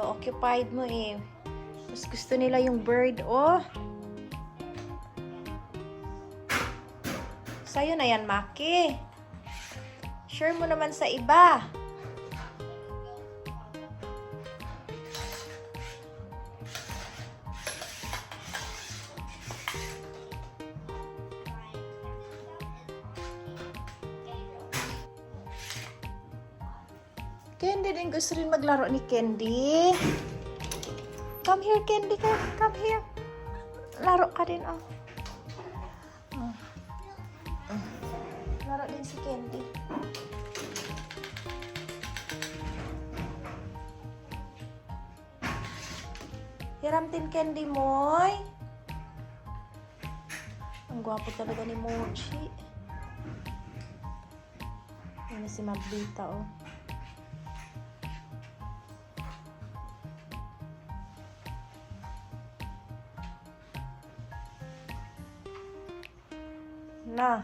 occupied mo eh. Mas gusto nila yung bird, oh. Sa'yo na yan, Maki. Share mo naman sa iba. Candy din gusto rin maglaro ni Candy. Come here, Candy. Come here. Laro ka din, oh. Laro din si Candy. Hiram din Candy, Moy. Ang gwapo talaga ni Mochi. Yan na si Mablita, oh. Na.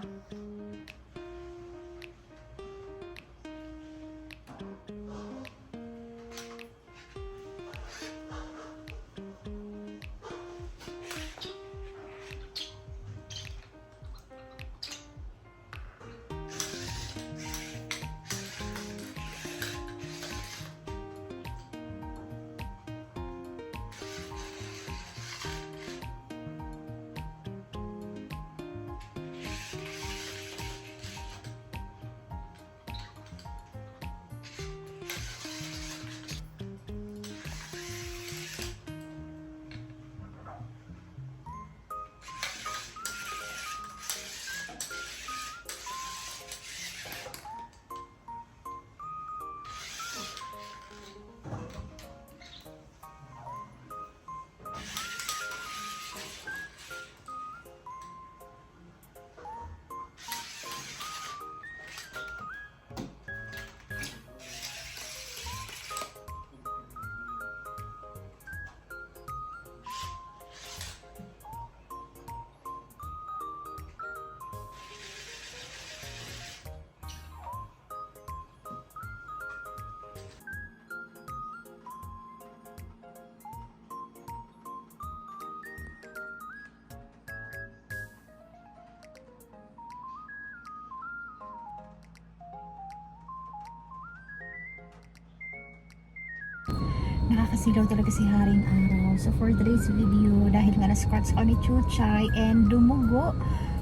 Nakakasilaw talaga si Haring Araw. So for today's video, dahil nga na-scratch ako ni Chuchay and dumugo,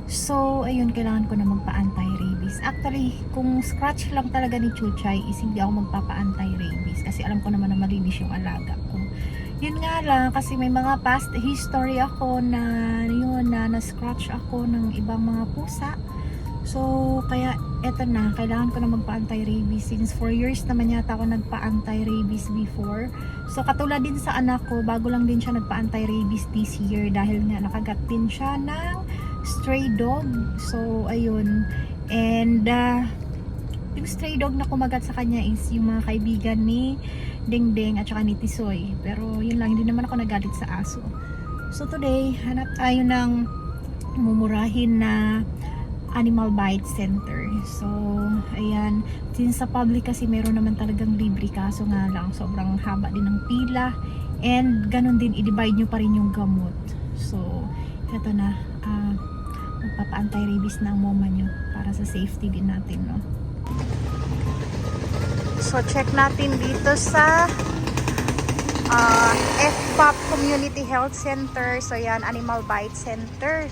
so ayun, kailangan ko na magpa-anti-rabies. Actually, kung scratch lang talaga ni Chuchay, is hindi ako magpapa-anti-rabies kasi alam ko naman na malinis yung alaga ko. Yun nga lang, kasi may mga past history ako na yun, na na-scratch ako ng ibang mga pusa. So, kaya eto na, kailangan ko na magpa-anti-rabies since 4 years naman yata ako nagpa-anti-rabies before. So, katulad din sa anak ko, bago lang din siya nagpa-anti-rabies this year dahil nga nakagat din siya ng stray dog. So, ayun. And, yung stray dog na kumagat sa kanya is yung mga kaibigan ni Dingding at saka ni Tisoy. Pero, yun lang, hindi naman ako nagalit sa aso. So, today, hanap tayo ng mumurahin na Animal Bite Center. So, ayan. Since sa public kasi meron naman talagang libre, kaso nga lang sobrang haba din ng pila. And ganun din, i-divide nyo pa rin yung gamot. So, eto na. Magpapa-anti-rabies na ang mama nyo para sa safety din natin, no? So, check natin dito sa FPOP Community Health Center. So, yan, Animal Bite Center.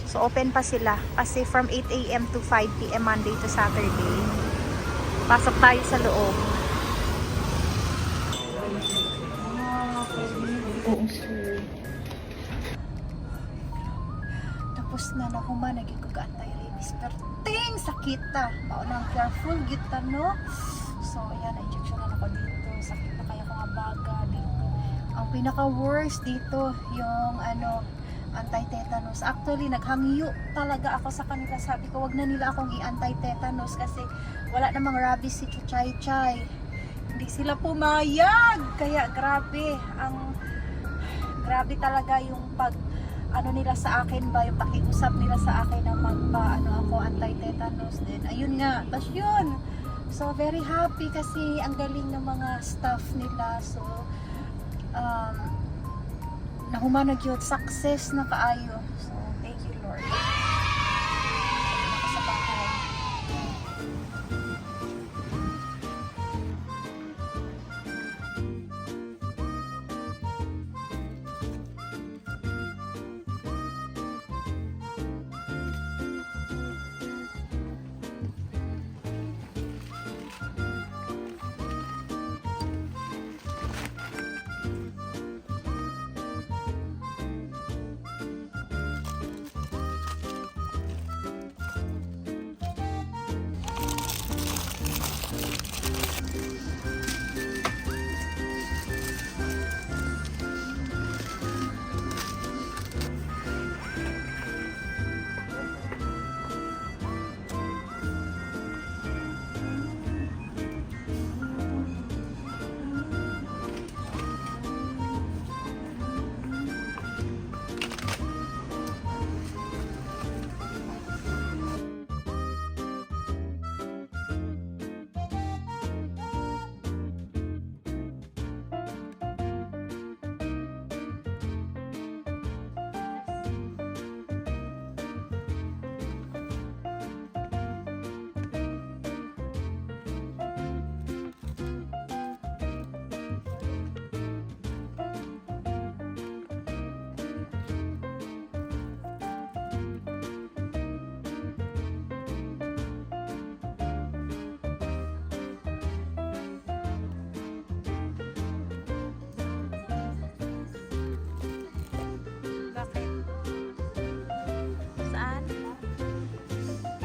So, open pa sila. Kasi from 8 AM to 5 PM Monday to Saturday. Pasok tayo sa loob. Oo, sir. Tapos na nakuha, naging anti-rabies. Pero, ting! Sakit ta. Maunang careful, kita, no? So, ayan, na-injection na ako dito. Sakit na kaya ko nga baga dito. Ang pinaka-worst dito, yung anti-tetanus. Actually, naghangyo talaga ako sa kanila. Sabi ko, wag na nila akong i-anti-tetanus kasi wala namang rabies si Chuchay-Chay. Hindi sila pumayag. Kaya grabe, grabe talaga yung nila sa akin ba, yung pakiusap nila sa akin na ako anti-tetanus din. Ayun nga, tas yun. So, very happy kasi ang galing ng mga staff nila. So, nahumanag yun, success na kaayo. So, thank you Lord. Sa bahay.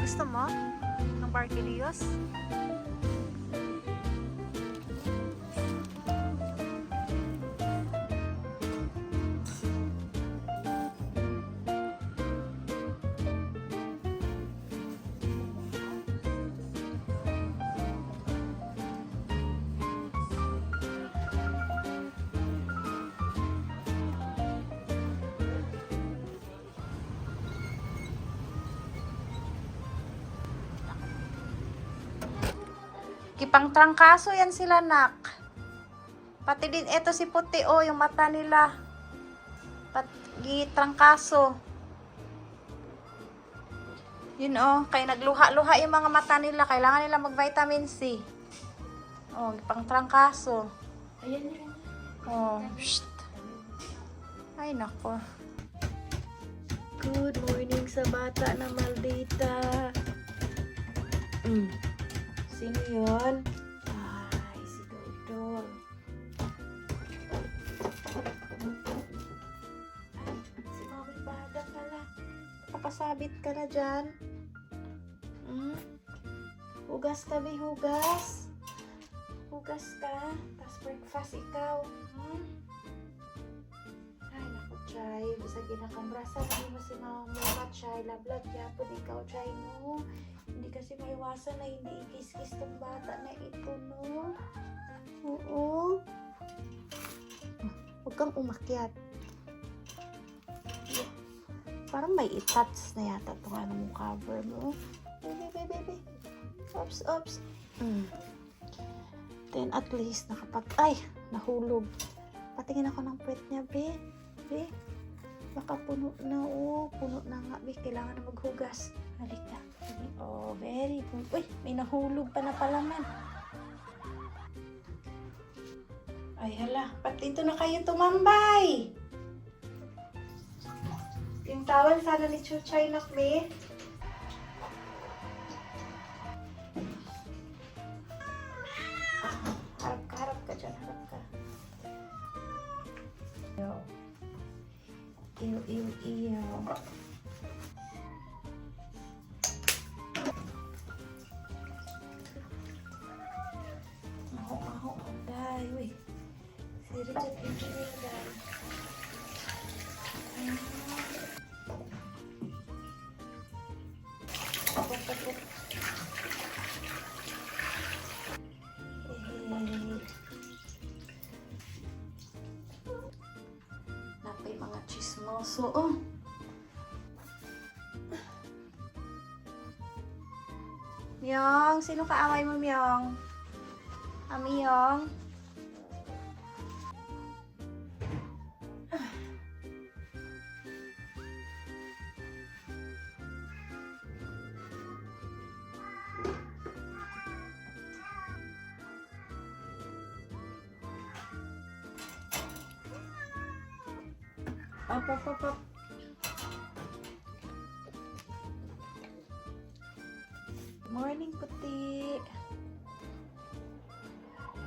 Gusto mo? Ng Barquillos? Kipang trangkaso yan sila, nak. Pati din, eto si puti, oh, yung mata nila. Pati trangkaso. Yun, oh, kaya nagluha-luha yung mga mata nila. Kailangan nila mag-vitamin C. Oh, kipang trangkaso. Ayan na. Oh, shht. Ay, nako. Good morning sa bata na maldita. Sino yun? Ay, si Dodol. Ay, si Mami Bada pala. Papasabit ka na dyan. Hugas kami, hugas. Hugas ka. Tapos breakfast ikaw. Ay, naku, Chay. Bisa ginakambrasa. Hindi mo si Mama, Chay. Lablab, yapod ikaw, Chay, no? Hindi kasi maiwasan na hindi ikis-kis tong bata na ito, no? Oo. Huwag kang umakyat. Parang may itats na yata itong ano mong cover mo. Baby. Oops. Then at least ay, nahulog. Patingin ako ng puwet niya, be. Baka puno na, oh. Puno na nga, be. Kailangan na maghugas. Halika. Oh, very good. Uy, may nahulog pa na palaman. Ay, hala. Pati dito na kayo tumambay. Yung tawal sana ni Chuchay na, be. Harap ka dyan, harap ka. Iyo. Maho, dahil, uy. Si Richard Engineer, dahil. Napay mga chismoso, oh. Myong, sino kaaway mo, Myong? Myong? Up, up, up, up. Morning, puti.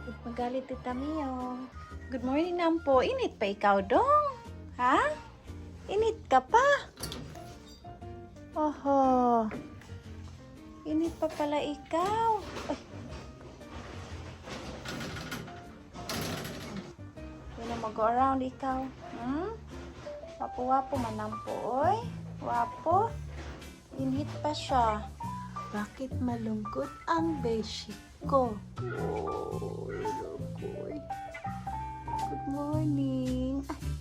Good magalit, Tita Mio. Good morning, Nampo. Init pa ikaw, dong? Ha? Init ka pa? Oho. Init pa pala ikaw. Ay. Hindi na mag-go around ikaw. Wapo-wapo man, Nampo, oy. Wapo. Init pa siya. Bakit malungkot ang beshi ko? Oh, Good morning. Ay,